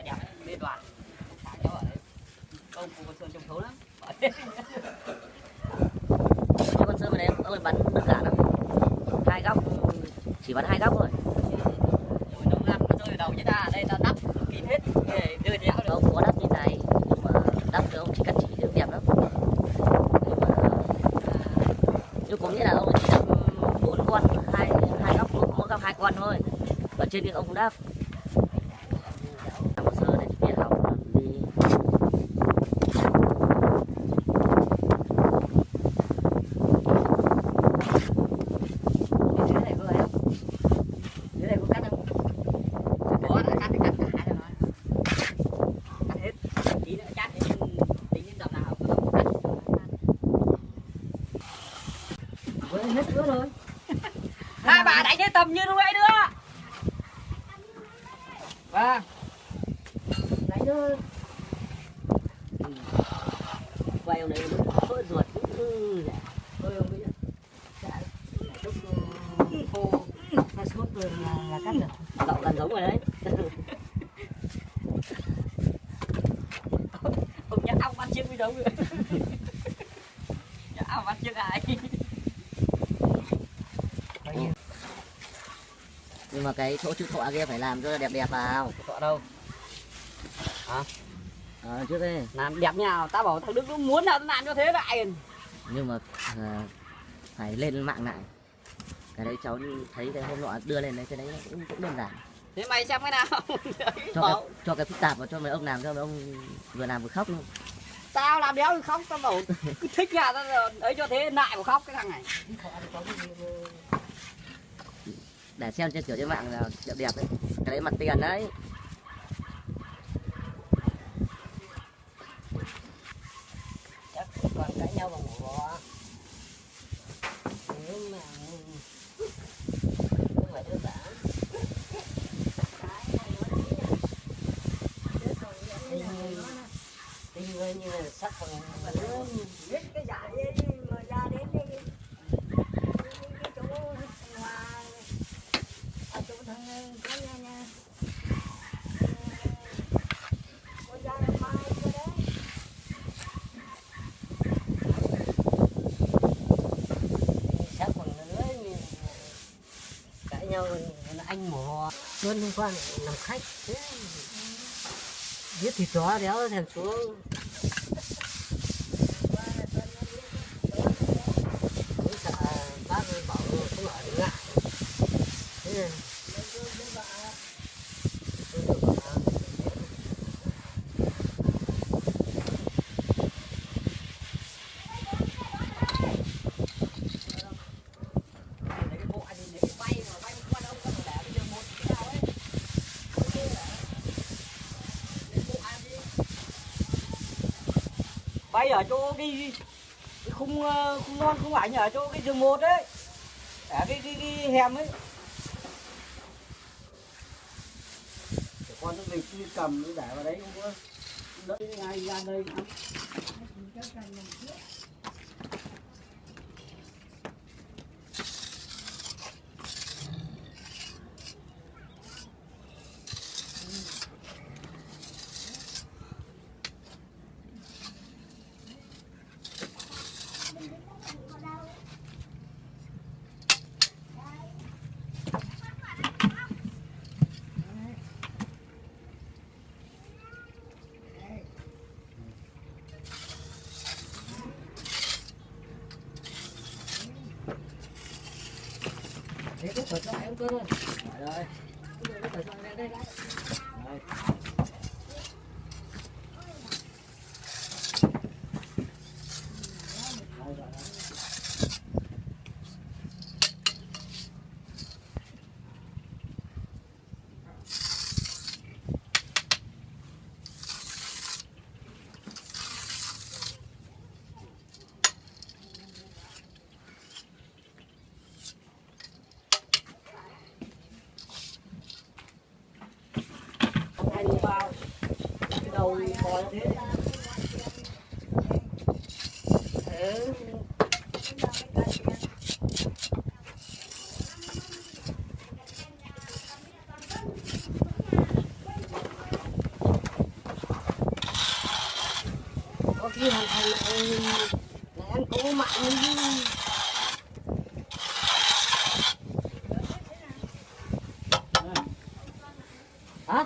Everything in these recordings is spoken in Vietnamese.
đẹp liên đoàn cháu ở đấy công của con sơn trông xấu lắm. Con sơn này ông ấy bắn đơn giản lắm, hai góc, chỉ bắn hai góc thôi. Rồi nó ngăn nó rơi đầu chứ ta đây ta đắp kín hết để rơi theo được. Ông có đắp như này nhưng mà đắp thì ông chỉ cắt chỉ được đẹp lắm, nhưng cũng nghĩa là ông chỉ đắp 4 con, hai góc, mỗi góc 2 con thôi, ở trên kia ông cũng đắp. Hồ sơ để biết học đi. Dưới này có ấy không? Dưới này có cắt không? Có, cắt thì cắt cả cho nó. Cắt hết. Tí nữa cắt thì tính đến dọc nào có cắt. Với hết nữa rồi. Hai bà đánh cái tầm như lúc nãy nữa. Vâng. Đánh thôi. Quay ông này nó vỡ ruột. Thôi ông ấy lúc khô sa sút rồi là cắt được. Cậu gần giống rồi đấy. Ông nhắc ong bắt chiếc mới giống rồi. Nhắc ong bắt chiếc ai. Nhưng mà cái chỗ chữ thọ kia phải làm cho đẹp đẹp vào. Thọ đâu? Hả? Trước đây. Làm đẹp nhau, tao bảo thằng Đức nó muốn nào tao làm cho thế vậy. Nhưng mà phải lên mạng lại. Cái đấy cháu thấy cái hôm nọ đưa lên đấy, cái đấy cũng đơn giản. Thế mày xem cái nào? Cho cái phức tạp vào cho mấy ông làm, cho mấy ông vừa làm vừa khóc luôn. Tao làm đéo thì khóc, tao bảo cứ thích nhà tao ấy cho thế lại mà khóc cái thằng này. Để xem trên kiểu trên mạng là đẹp đẹp đấy. Cái đấy mặt tiền đấy. Chắc còn cãi nhau bằng mổ bò. Nếu mà không phải đơn giản. Tình như là sắc bằng biết cái giải mà ra đến đây cái chỗ ngoài ở chỗ thằng có nha có ra làm mai cơ đấy. Sắc bằng nữa cãi nhau là anh mỏ luôn hôm qua làm khách thế giết thịt chó đéo thèm xuống. Sợ bác bảo không ở được ngại. Thế này. Bay ở chỗ cái khung non khung ảnh ở chỗ cái giường 1 đấy, ở cái hẻm ấy. Để con chúng mình đi cầm để vào đấy không có đợi ngay ra đây lắm. Đấy, cái thịt nó phải không cơ rồi. Rồi. Cái thịt nó đây. Rồi. Vào cái đầu bò như thế. như thằng này ăn cố mạnh hả?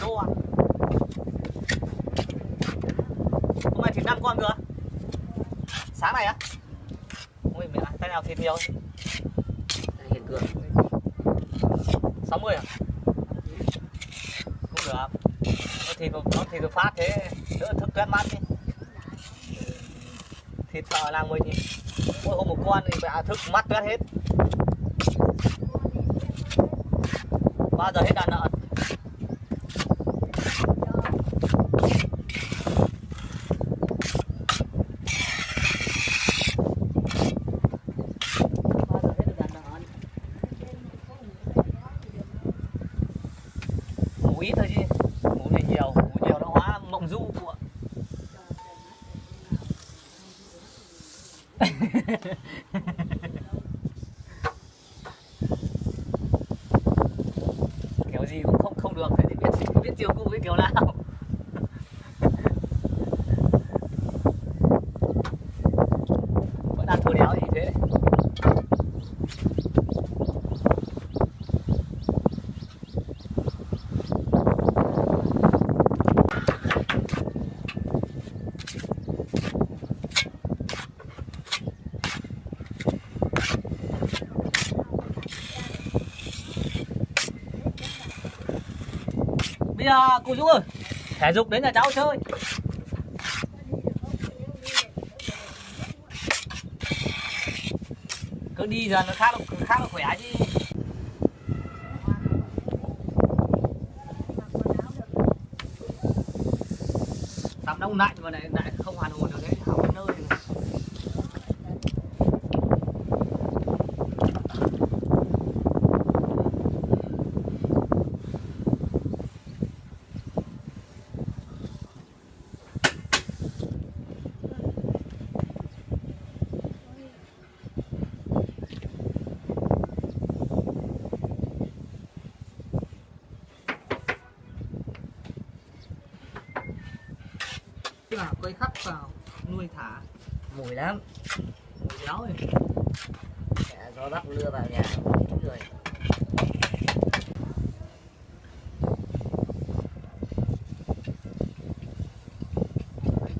Đô à? Hôm nay thịt 5 con cơ? Sáng này á? Ôi mẹ, tay nào thịt nhiều? Hiện cường 60 à? Cũng được. Nó thịt được phát thế, đỡ thức tuyết mắt đi. Thịt sợ làng mình thì mỗi hôm một con thì mẹ thức mắt tuyết hết. Bao giờ hết đàn nợ? Ngủ ít thôi chứ, ngủ nhiều nó hóa mộng du cụ ạ. Kiểu gì cũng không được, thế thì biết chiều cụ biết kiểu nào. Vẫn ăn thua đéo gì thế. Bây giờ cô Dũng ơi, thể dục đến nhà cháu chơi. Cứ đi giờ nó khá là khỏe chứ. Tắm đông lạnh mà lại không hoàn hồn được đấy, hỏng nơi rồi. Vào cây khắp vào nuôi thả mùi lắm, mùi béo rồi. gió bắc lưa vào nhà người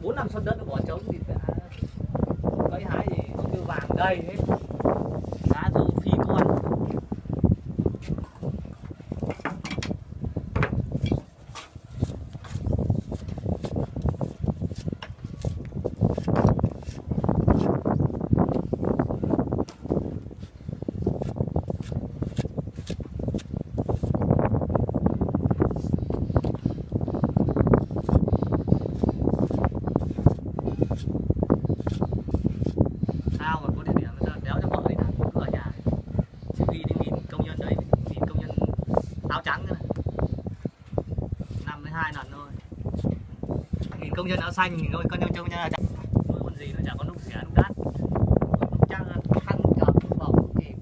4 năm xuân đất nó bỏ trống thì cây hái gì như vàng đầy hết, lá dù phi con. Sao mà có địa điểm người ta đéo cho vợ ấy là cửa nhà chỉ ghi đến 1000 công nhân đấy, 1000 công nhân áo trắng nữa này. 52 lần thôi, 1000 công nhân áo xanh thì thôi, công nhân áo trắng thôi, còn gì nó chả có lúc rẻ lúc đắt, lúc trăng khăn cặp bỏng không kịp.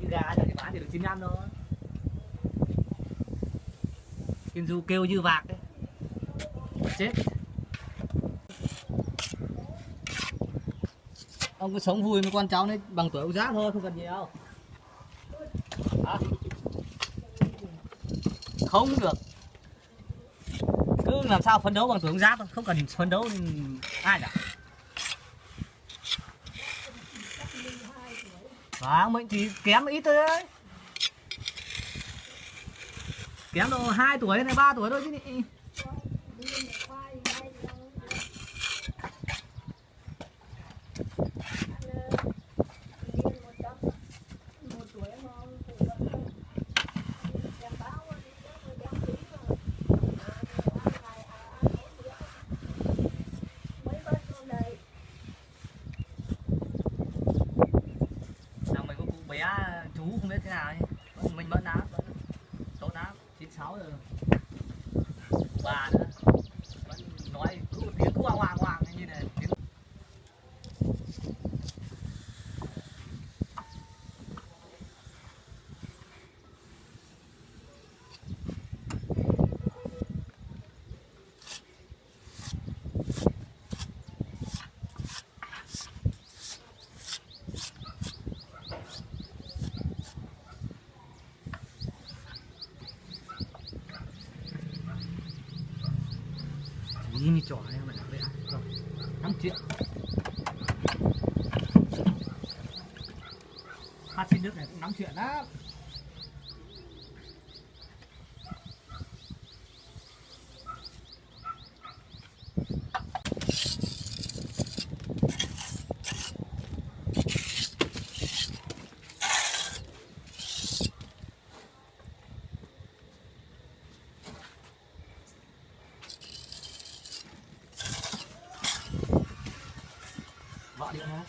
Như gà giờ thì bán thì được 95 thôi. Kim Du kêu như vạc đấy, chết. Ông cứ sống vui với con cháu đấy, bằng tuổi ông Giáp thôi, không cần gì đâu. Hả? Không được, cứ làm sao phấn đấu bằng tuổi ông Giáp thôi, không cần phấn đấu ai cả. Mình chỉ kém ít thôi đấy, kém độ 2 tuổi hay 3 tuổi thôi chứ nhỉ. Nào mình có cụ bé chú không biết thế nào ấy. Mình vẫn đá tốt đá 96 rồi, bà nữa vẫn nói cứ một tiếng cứ hoàng như này tiếng. trò này mà với ăn rồi 5 triệu phát trên nước này cũng 5 chuyện đó. Vợ điện hả?